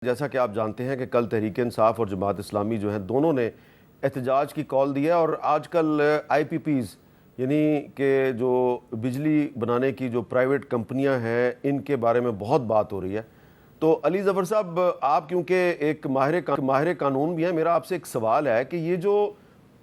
جیسا کہ آپ جانتے ہیں کہ کل تحریک انصاف اور جماعت اسلامی جو ہیں دونوں نے احتجاج کی کال دی ہے، اور آج کل آئی پی پیز یعنی کہ جو بجلی بنانے کی جو پرائیویٹ کمپنیاں ہیں ان کے بارے میں بہت بات ہو رہی ہے۔ تو علی ظفر صاحب، آپ کیونکہ ایک ماہر قانون بھی ہیں، میرا آپ سے ایک سوال ہے کہ یہ جو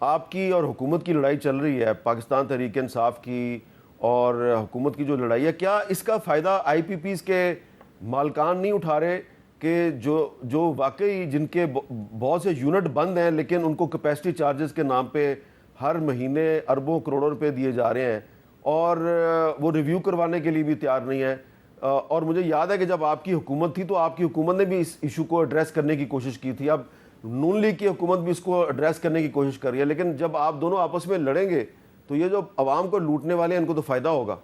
آپ کی اور حکومت کی لڑائی چل رہی ہے، پاکستان تحریک انصاف کی اور حکومت کی جو لڑائی ہے، کیا اس کا فائدہ آئی پی پیز کے مالکان نہیں اٹھا رہے کہ جو واقعی جن کے بہت سے یونٹ بند ہیں لیکن ان کو کیپیسٹی چارجز کے نام پہ ہر مہینے اربوں کروڑوں روپے دیے جا رہے ہیں اور وہ ریویو کروانے کے لیے بھی تیار نہیں ہے؟ اور مجھے یاد ہے کہ جب آپ کی حکومت تھی تو آپ کی حکومت نے بھی اس ایشو کو ایڈریس کرنے کی کوشش کی تھی، اب نون لیگ کی حکومت بھی اس کو ایڈریس کرنے کی کوشش کر رہی ہے، لیکن جب آپ دونوں آپس میں لڑیں گے تو یہ جو عوام کو لوٹنے والے ہیں ان کو تو فائدہ ہوگا۔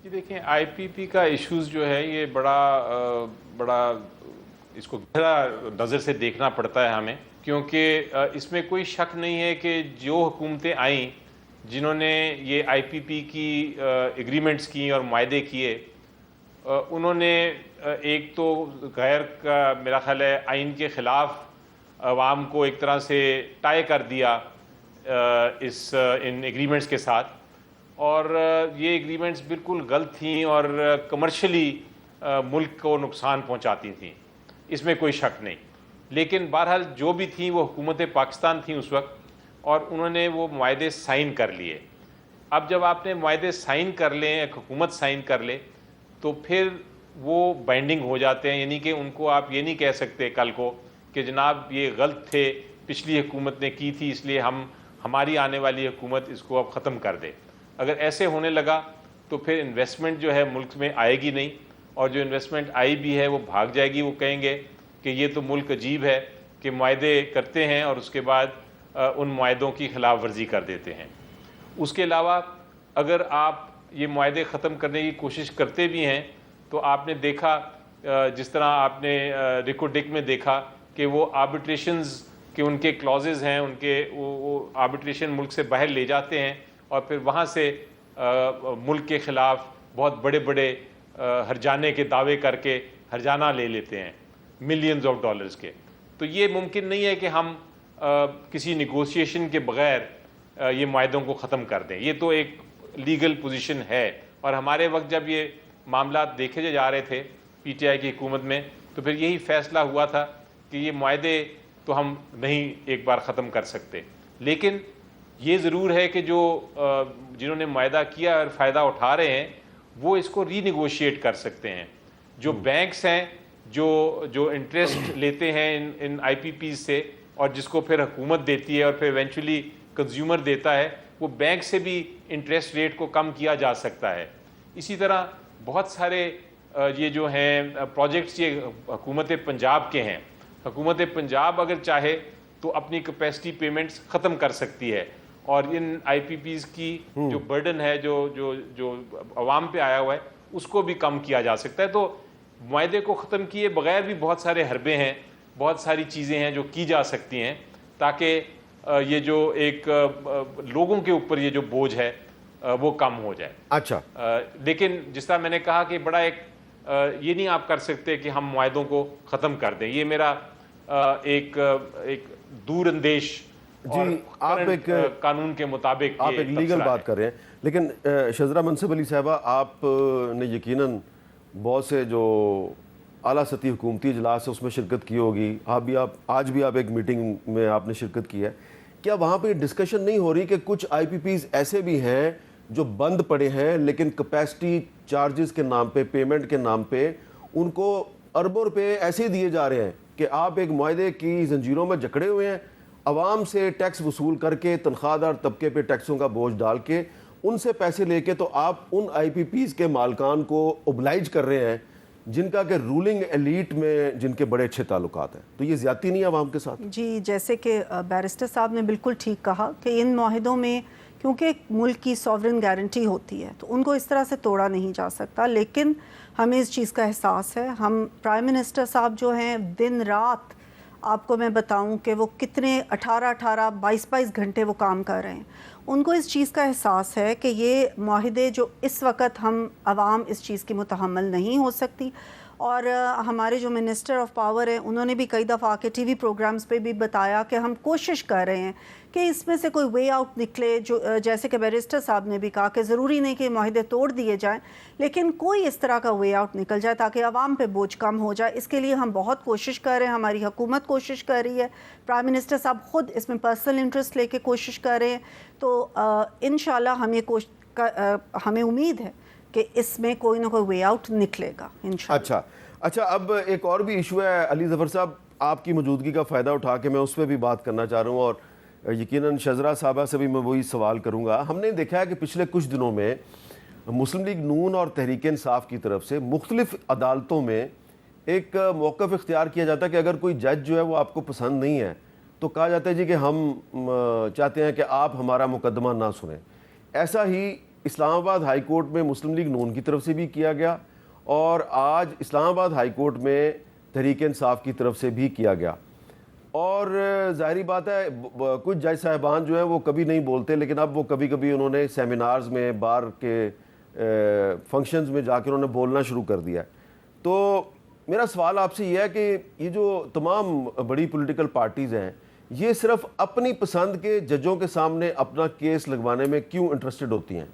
جی دیکھیں، آئی پی پی کا ایشوز جو ہے یہ بڑا اس کو گہرا نظر سے دیکھنا پڑتا ہے ہمیں، کیونکہ اس میں کوئی شک نہیں ہے کہ جو حکومتیں آئیں جنہوں نے یہ آئی پی پی کی ایگریمنٹس کی اور معاہدے کیے، انہوں نے ایک تو غیر کا میرا خیال ہے آئین کے خلاف عوام کو ایک طرح سے ٹائی کر دیا ان ایگریمنٹس کے ساتھ، اور یہ ایگریمنٹس بالکل غلط تھیں اور کمرشلی ملک کو نقصان پہنچاتی تھیں، اس میں کوئی شک نہیں۔ لیکن بہرحال جو بھی تھیں وہ حکومت پاکستان تھیں اس وقت، اور انہوں نے وہ معاہدے سائن کر لیے۔ اب جب آپ نے معاہدے سائن کر لیں، ایک حکومت سائن کر لے، تو پھر وہ بائنڈنگ ہو جاتے ہیں، یعنی کہ ان کو آپ یہ نہیں کہہ سکتے کل کو کہ جناب یہ غلط تھے، پچھلی حکومت نے کی تھی اس لیے ہماری آنے والی حکومت اس کو اب ختم کر دے۔ اگر ایسے ہونے لگا تو پھر انویسٹمنٹ جو ہے ملک میں آئے گی نہیں، اور جو انویسٹمنٹ آئی بھی ہے وہ بھاگ جائے گی۔ وہ کہیں گے کہ یہ تو ملک عجیب ہے کہ معاہدے کرتے ہیں اور اس کے بعد ان معاہدوں کی خلاف ورزی کر دیتے ہیں۔ اس کے علاوہ اگر آپ یہ معاہدے ختم کرنے کی کوشش کرتے بھی ہیں تو آپ نے دیکھا جس طرح آپ نے ریکوڈک میں دیکھا کہ وہ آربیٹریشنز کے ان کے کلازز ہیں، ان کے وہ آربیٹریشن ملک سے باہر لے جاتے ہیں اور پھر وہاں سے ملک کے خلاف بہت بڑے بڑے ہرجانے کے دعوے کر کے ہرجانہ لے لیتے ہیں ملینز آف ڈالرز کے۔ تو یہ ممکن نہیں ہے کہ ہم کسی نیگوشیشن کے بغیر یہ معاہدوں کو ختم کر دیں، یہ تو ایک لیگل پوزیشن ہے۔ اور ہمارے وقت جب یہ معاملات دیکھے جا رہے تھے پی ٹی آئی کی حکومت میں، تو پھر یہی فیصلہ ہوا تھا کہ یہ معاہدے تو ہم نہیں ایک بار ختم کر سکتے، لیکن یہ ضرور ہے کہ جنہوں نے معاہدہ کیا اور فائدہ اٹھا رہے ہیں وہ اس کو ری نیگوشیٹ کر سکتے ہیں۔ جو بینکس ہیں جو انٹرسٹ لیتے ہیں ان آئی پی پیز سے، اور جس کو پھر حکومت دیتی ہے اور پھر ایونچولی کنزیومر دیتا ہے، وہ بینک سے بھی انٹرسٹ ریٹ کو کم کیا جا سکتا ہے۔ اسی طرح بہت سارے یہ جو ہیں پروجیکٹس یہ حکومت پنجاب کے ہیں۔ حکومت پنجاب اگر چاہے تو اپنی کیپیسٹی پیمنٹس ختم کر سکتی ہے، اور ان آئی پی پیز کی جو برڈن ہے جو عوام پہ آیا ہوا ہے اس کو بھی کم کیا جا سکتا ہے۔ تو معاہدے کو ختم کیے بغیر بھی بہت سارے حربے ہیں، بہت ساری چیزیں ہیں جو کی جا سکتی ہیں تاکہ یہ جو ایک لوگوں کے اوپر یہ جو بوجھ ہے وہ کم ہو جائے۔ اچھا، لیکن جس طرح میں نے کہا کہ بڑا ایک یہ نہیں آپ کر سکتے کہ ہم معاہدوں کو ختم کر دیں، یہ میرا ایک دور اندیش اور آپ ایک قانون کے مطابق آپ ایک لیگل بات کر رہے ہیں، لیکن شذرا منصب علی صاحبہ، آپ نے یقیناً بہت سے جو اعلیٰ سطحی حکومتی اجلاس ہے اس میں شرکت کی ہوگی، آج بھی آپ ایک میٹنگ میں آپ نے شرکت کی ہے، کیا وہاں پہ ڈسکشن نہیں ہو رہی کہ کچھ آئی پی پیز ایسے بھی ہیں جو بند پڑے ہیں لیکن کیپیسٹی چارجز کے نام پہ، پیمنٹ کے نام پہ ان کو اربوں روپے ایسے ہی دیے جا رہے ہیں کہ آپ ایک معاہدے کی زنجیروں میں جکڑے ہوئے ہیں، عوام سے ٹیکس وصول کر کے، تنخواہ دار طبقے پہ ٹیکسوں کا بوجھ ڈال کے، ان سے پیسے لے کے تو آپ ان آئی پی پیز کے مالکان کو اوبلائج کر رہے ہیں جن کا کہ رولنگ ایلیٹ میں جن کے بڑے اچھے تعلقات ہیں۔ تو یہ زیادتی نہیں ہے عوام کے ساتھ؟ جی، جیسے کہ بیرسٹر صاحب نے بالکل ٹھیک کہا کہ ان معاہدوں میں کیونکہ ملک کی سوورن گارنٹی ہوتی ہے تو ان کو اس طرح سے توڑا نہیں جا سکتا، لیکن ہمیں اس چیز کا احساس ہے۔ ہم پرائم منسٹر صاحب جو ہیں دن رات، آپ کو میں بتاؤں کہ وہ کتنے 18 22 گھنٹے وہ کام کر رہے ہیں، ان کو اس چیز کا احساس ہے کہ یہ معاہدے جو اس وقت ہم عوام اس چیز کی متحمل نہیں ہو سکتی، اور ہمارے جو منسٹر آف پاور ہیں انہوں نے بھی کئی دفعہ کے ٹی وی پروگرامز پہ بھی بتایا کہ ہم کوشش کر رہے ہیں کہ اس میں سے کوئی وے آؤٹ نکلے، جو جیسے کہ بیرسٹر صاحب نے بھی کہا کہ ضروری نہیں کہ معاہدے توڑ دیے جائیں، لیکن کوئی اس طرح کا وے آؤٹ نکل جائے تاکہ عوام پہ بوجھ کم ہو جائے۔ اس کے لیے ہم بہت کوشش کر رہے ہیں، ہماری حکومت کوشش کر رہی ہے، پرائم منسٹر صاحب خود اس میں پرسنل انٹرسٹ لے کے کوشش کر رہے ہیں۔ تو انشاءاللہ ہمیں امید ہے کہ اس میں کوئی نہ کوئی وے آؤٹ نکلے گا انشاءاللہ۔ اچھا، اب ایک اور بھی ایشو ہے علی ظفر صاحب، آپ کی موجودگی کا فائدہ اٹھا کے میں اس پہ بھی بات کرنا چاہ رہا ہوں، اور یقیناً شذرا صاحبہ سے بھی میں وہی سوال کروں گا۔ ہم نے دیکھا ہے کہ پچھلے کچھ دنوں میں مسلم لیگ نون اور تحریک انصاف کی طرف سے مختلف عدالتوں میں ایک موقف اختیار کیا جاتا ہے کہ اگر کوئی جج جو ہے وہ آپ کو پسند نہیں ہے تو کہا جاتا ہے جی کہ ہم چاہتے ہیں کہ آپ ہمارا مقدمہ نہ سنیں۔ ایسا ہی اسلام آباد ہائی کورٹ میں مسلم لیگ نون کی طرف سے بھی کیا گیا، اور آج اسلام آباد ہائی کورٹ میں تحریک انصاف کی طرف سے بھی کیا گیا۔ اور ظاہری بات ہے کچھ جج صاحبان جو ہیں وہ کبھی نہیں بولتے، لیکن اب وہ کبھی کبھی انہوں نے سیمینارز میں، بار کے فنکشنز میں جا کے انہوں نے بولنا شروع کر دیا ہے۔ تو میرا سوال آپ سے یہ ہے کہ یہ جو تمام بڑی پولیٹیکل پارٹیز ہیں، یہ صرف اپنی پسند کے ججوں کے سامنے اپنا کیس لگوانے میں کیوں انٹرسٹڈ ہوتی ہیں؟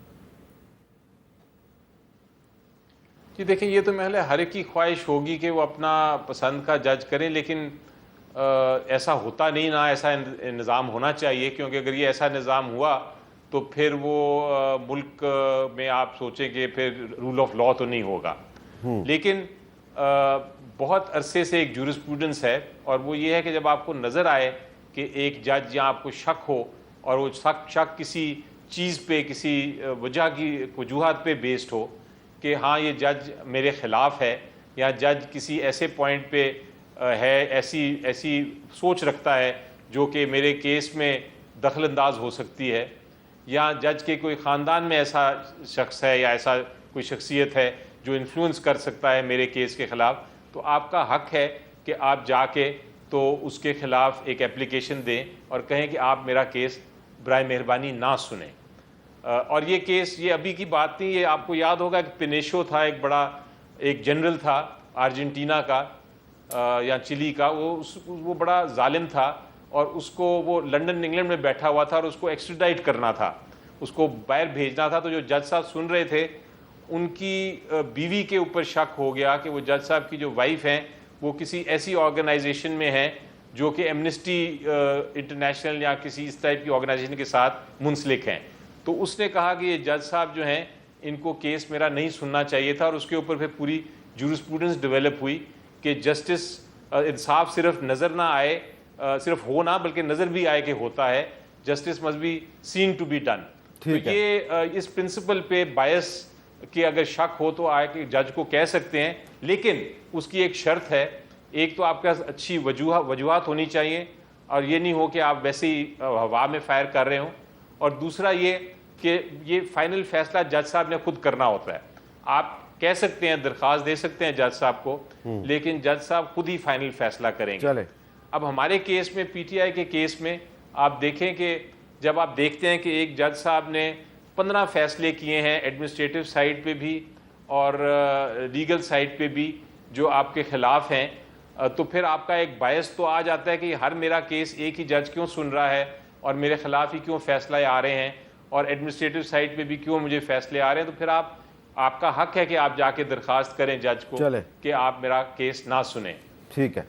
جی دیکھیں، یہ تو محل ہر ایک کی خواہش ہوگی کہ وہ اپنا پسند کا جج کریں، لیکن ایسا ہوتا نہیں، نہ ایسا نظام ہونا چاہیے، کیونکہ اگر یہ ایسا نظام ہوا تو پھر وہ ملک میں آپ سوچیں کہ پھر رول آف لا تو نہیں ہوگا۔ لیکن بہت عرصے سے ایک جورسپروڈنس ہے، اور وہ یہ ہے کہ جب آپ کو نظر آئے کہ ایک جج یا آپ کو شک ہو، اور وہ شک کسی چیز پہ، کسی وجہ کی وجوہات پہ بیسڈ ہو کہ ہاں یہ جج میرے خلاف ہے، یا جج کسی ایسے پوائنٹ پہ ہے، ایسی سوچ رکھتا ہے جو کہ میرے کیس میں دخل انداز ہو سکتی ہے، یا جج کے کوئی خاندان میں ایسا شخص ہے یا ایسا کوئی شخصیت ہے جو انفلوئنس کر سکتا ہے میرے کیس کے خلاف، تو آپ کا حق ہے کہ آپ جا کے تو اس کے خلاف ایک اپلیکیشن دیں اور کہیں کہ آپ میرا کیس برائے مہربانی نہ سنیں۔ اور یہ کیس یہ ابھی کی بات نہیں، یہ آپ کو یاد ہوگا کہ پینیشو تھا، ایک جنرل تھا ارجنٹینا کا یا چلی کا، وہ بڑا ظالم تھا، اور اس کو وہ لنڈن انگلینڈ میں بیٹھا ہوا تھا، اور اس کو ایکسٹریڈائٹ کرنا تھا، اس کو باہر بھیجنا تھا۔ تو جو جج صاحب سن رہے تھے، ان کی بیوی کے اوپر شک ہو گیا کہ وہ جج صاحب کی جو وائف ہیں وہ کسی ایسی آرگنائزیشن میں ہیں جو کہ ایمنسٹی انٹرنیشنل یا کسی اس ٹائپ کی آرگنائزیشن کے ساتھ منسلک ہیں۔ تو اس نے کہا کہ یہ جج صاحب جو ہیں ان کو کیس میرا نہیں سننا چاہیے تھا، اور اس کے اوپر پھر پوری جورسپروڈنس ڈیولپ ہوئی کہ جسٹس انصاف صرف نظر نہ آئے، صرف ہو نہ بلکہ نظر بھی آئے کہ ہوتا ہے، justice must be seen to be done. تو یہ اس پرنسپل پہ بائس کہ اگر شک ہو تو آئے کہ جج کو کہہ سکتے ہیں، لیکن اس کی ایک شرط ہے، ایک تو آپ کے پاس اچھی وجوہات ہونی چاہیے، اور یہ نہیں ہو کہ آپ ویسے ہی ہوا میں فائر کر رہے ہوں، اور دوسرا یہ کہ یہ فائنل فیصلہ جج صاحب نے خود کرنا ہوتا ہے۔ آپ کہہ سکتے ہیں، درخواست دے سکتے ہیں جج صاحب کو، لیکن جج صاحب خود ہی فائنل فیصلہ کریں گے۔ اب ہمارے کیس میں، پی ٹی آئی کے کیس میں، آپ دیکھیں کہ جب آپ دیکھتے ہیں کہ ایک جج صاحب نے 15 فیصلے کیے ہیں ایڈمنسٹریٹو سائڈ پہ بھی اور لیگل سائڈ پہ بھی جو آپ کے خلاف ہیں، تو پھر آپ کا ایک بائس تو آ جاتا ہے کہ ہر میرا کیس ایک ہی جج کیوں سن رہا ہے، اور میرے خلاف ہی کیوں فیصلے آ رہے ہیں، اور ایڈمنسٹریٹو سائڈ پہ بھی کیوں مجھے فیصلے آ رہے ہیں۔ تو پھر آپ کا حق ہے کہ آپ جا کے درخواست کریں جج کو کہ آپ میرا کیس نہ سنیں۔ ٹھیک ہے،